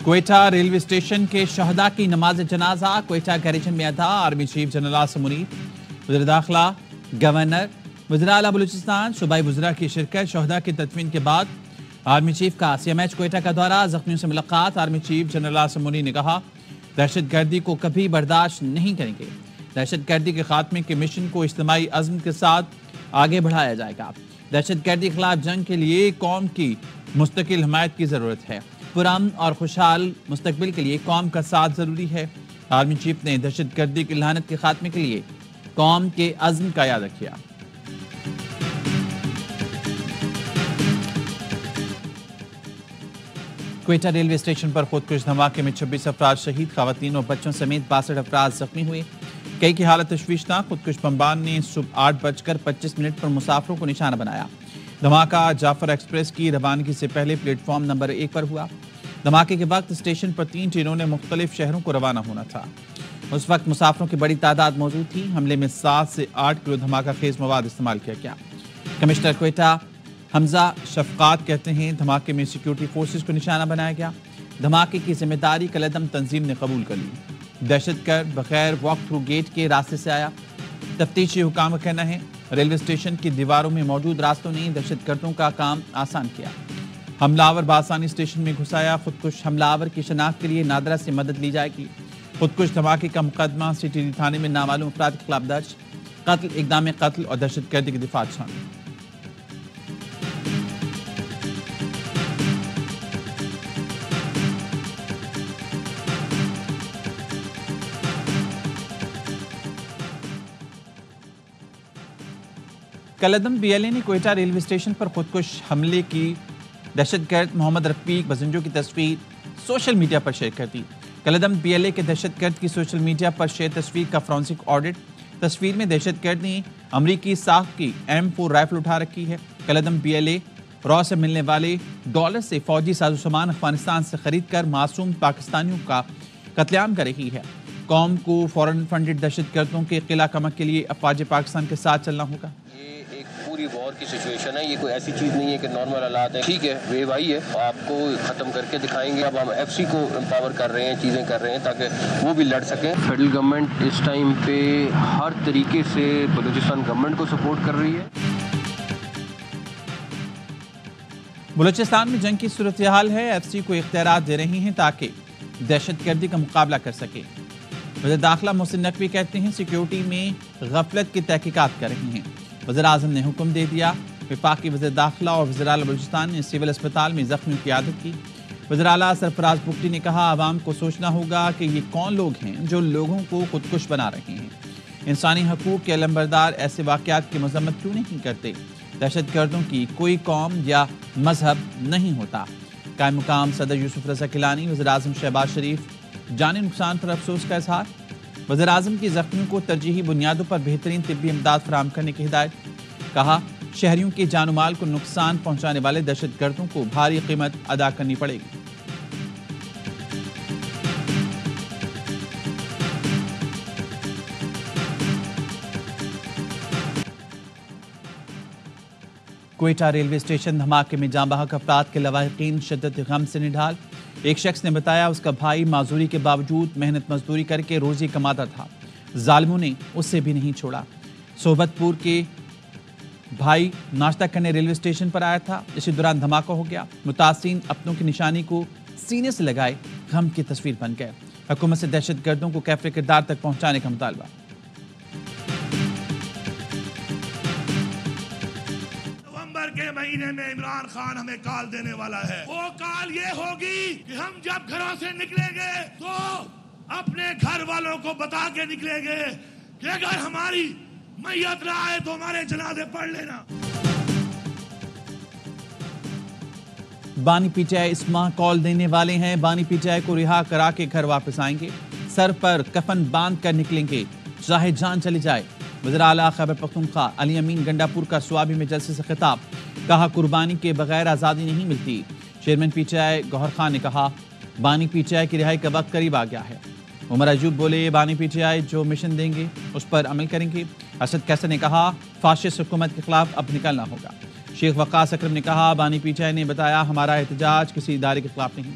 Quetta railway station کے شہداء کی نماز جنازہ کوئٹہ گیریجن میں ادا۔ Army chief general Asim Munir, وزیر داخلہ، گورنر، وزراء اعلیٰ بلوچستان، صوبائی وزراء کی شرکت۔ شہداء کی تدفین کے بعد آرمی چیف کا CMH کوئٹہ کا دورہ، زخمیوں سے ملاقات۔ Army chief general Asim Munir نے کہا دہشت گردی کو کبھی برداشت نہیں کریں گے، دہشت گردی کے خاتمے کے مشن کو اجتماعی عزم کے ساتھ آگے بڑھایا جائے گا۔ دہشت گردی کے خلاف جنگ کے لیے قوم کی مستقل حمایت کی ضرورت ہے، پرامن اور خوشحال مستقبل کے لیے قوم کا ساتھ ضروری ہے۔ آرمی چیف نے دہشت گردی کی لعنت کے خاتمے کے لیے قوم کے عزم کا اعادہ کیا۔ کوئٹہ ریلوے اسٹیشن پر خودکش دھماکے میں 26 افراد شہید، خواتین اور بچوں سمیت 62 افراد زخمی ہوئے۔ کئی کی حالت تشویشناک۔ خودکش بمبان نے صبح 8:25 پر مسافروں کو نشانہ بنایا۔ دھماکہ جعفر ایکسپریس کی روانگی سے پہلے پلیٹ فارم نمبر 1 پر ہوا۔ دھماکے کے وقت اسٹیشن پر 3 ٹرینوں نے مختلف شہروں کو روانہ ہونا تھا۔ اس وقت مسافروں کی بڑی تعداد موجود تھی۔ حملے میں 7 سے 8 کلو دھماکہ خیز مواد استعمال کیا گیا۔ کمشنر کوئٹہ حمزہ شفقات کہتے ہیں دھماکے میں سیکیورٹی فورسز کو نشانہ بنایا گیا۔ دھماکے کی ذمہ داری کالعدم تنظیم نے قبول کر لی۔ دہشت گرد بغیر واک تھرو گیٹ کے راستے سے آیا۔ تفتیشی حکام کا کہنا ہے ریلوے اسٹیشن کی دیواروں میں موجود راستوں نے دہشت گردوں کا کام آسان کیا۔ حملہ آور بآسانی اسٹیشن میں گھس آیا۔ خودکش حملہ آور کی شناخت کے لیے نادرہ سے مدد لی جائے گی۔ خودکش دھماکے کا مقدمہ CTD تھانے میں نامعلوم افراد کے خلاف درج۔ قتل، اقدام قتل اور دہشت گردی کے دفاع شامل۔ کالعدم BLA نے کوئٹہ ریلوے اسٹیشن پر خودکش حملے کی دہشت گرد محمد رفیق بزنجو کی تصویر سوشل میڈیا پر شیئر کر دی۔ کالعدم BLA کے دہشت گرد کی سوشل میڈیا پر شیئر تصویر کا فورینسک آڈٹ۔ تصویر میں دہشت گرد نے امریکی ساخت کی M4 رائفل اٹھا رکھی ہے۔ کالعدم BLA را سے ملنے والے ڈالر سے فوجی سازوسامان افغانستان سے خرید کر معصوم پاکستانیوں کا قتل عام کر رہی ہے۔ قوم کو فورن فنڈڈ دہشت گردوں کے قلع کمک کے لیے افواج پاکستان کے ساتھ چلنا ہوگا۔ پوری وار کی سچویشن ہے، یہ کوئی ایسی چیز نہیں ہے کہ نارمل حالات ہیں۔ ٹھیک ہے، ویو آئی ہے، آپ کو ختم کر کے دکھائیں گے۔ اب ہم FC کو امپاور کر رہے ہیں، چیزیں کر رہے ہیں تاکہ وہ بھی لڑ سکیں۔ فیڈرل گورنمنٹ اس ٹائم پہ ہر طریقے سے بلوچستان گورنمنٹ کو سپورٹ کر رہی ہے۔ بلوچستان میں جنگ کی صورتحال ہے، FC کو اختیارات دے رہی ہیں تاکہ دہشت گردی کا مقابلہ کر سکے۔ وزیر داخلہ محسن نقوی کہتے ہیں سیکیورٹی میں غفلت کی تحقیقات کر رہی ہیں۔ وزیر اعظم نے حکم دے دیا۔ وفاقی وزیر داخلہ اور وزیر اعلیٰ بلوچستان نے سول اسپتال میں زخمیوں کی عیادت کی۔ وزیر اعلیٰ سرفراز بگٹی نے کہا عوام کو سوچنا ہوگا کہ یہ کون لوگ ہیں جو لوگوں کو خودکش بنا رہے ہیں۔ انسانی حقوق کے علمبردار ایسے واقعات کی مذمت کیوں نہیں کرتے؟ دہشت گردوں کی کوئی قوم یا مذہب نہیں ہوتا۔ قائم مقام صدر یوسف رضا گیلانی، وزیر اعظم شہباز شریف جانی نقصان پر افسوس کا اظہار۔ وزیر اعظم کی زخمیوں کو ترجیحی بنیادوں پر بہترین طبی امداد فراہم کرنے کی ہدایت۔ کہا شہریوں کے جان و مال کو نقصان پہنچانے والے دہشت گردوں کو بھاری قیمت ادا کرنی پڑے گی۔ کوئٹہ ریلوے اسٹیشن دھماکے میں جاں بحق افراد کے لواحقین شدت غم سے نڈھال۔ ایک شخص نے بتایا اس کا بھائی معذوری کے باوجود محنت مزدوری کر کے روزی کماتا تھا، ظالموں نے اس سے بھی نہیں چھوڑا۔ صحبت پور کے بھائی ناشتہ کرنے ریلوے اسٹیشن پر آیا تھا، اسی دوران دھماکہ ہو گیا۔ متاثرین اپنوں کی نشانی کو سینے سے لگائے غم کی تصویر بن گئے۔ حکومت سے دہشت گردوں کو کیفر کردار تک پہنچانے کا مطالبہ۔ نومبر کے مہینے میں عمران خان ہمیں کال دینے والا ہے۔ وہ کال یہ ہوگی کہ ہم جب گھروں سے نکلیں گے تو اپنے گھر والوں کو بتا کے نکلیں گے کہ اگر ہماری میت نہ آئے تو ہمارے جنازے پڑھ لینا۔ بانی PTI اس ماہ کال دینے والے ہیں۔ بانی PTI کو رہا کرا کے گھر واپس آئیں گے، سر پر کفن باندھ کر نکلیں گے، چاہے جان چلی جائے۔ وزیر اعلیٰ خیبر پختونخوا علی امین گنڈاپور کا سوابی میں جلسے سے خطاب۔ کہا قربانی کے بغیر آزادی نہیں ملتی۔ چیئرمین PTI گوہر خان نے کہا بانی PTI کی رہائی کا وقت قریب آ گیا ہے۔ عمر ایوب بولے بانی PTI جو مشن دیں گے اس پر عمل کریں گے۔ اسد کیسر نے کہا فاشسٹ حکومت کے خلاف اب نکلنا ہوگا۔ شیخ وقاص اکرم نے کہا بانی PTI نے بتایا ہمارا احتجاج کسی ادارے کے خلاف نہیں۔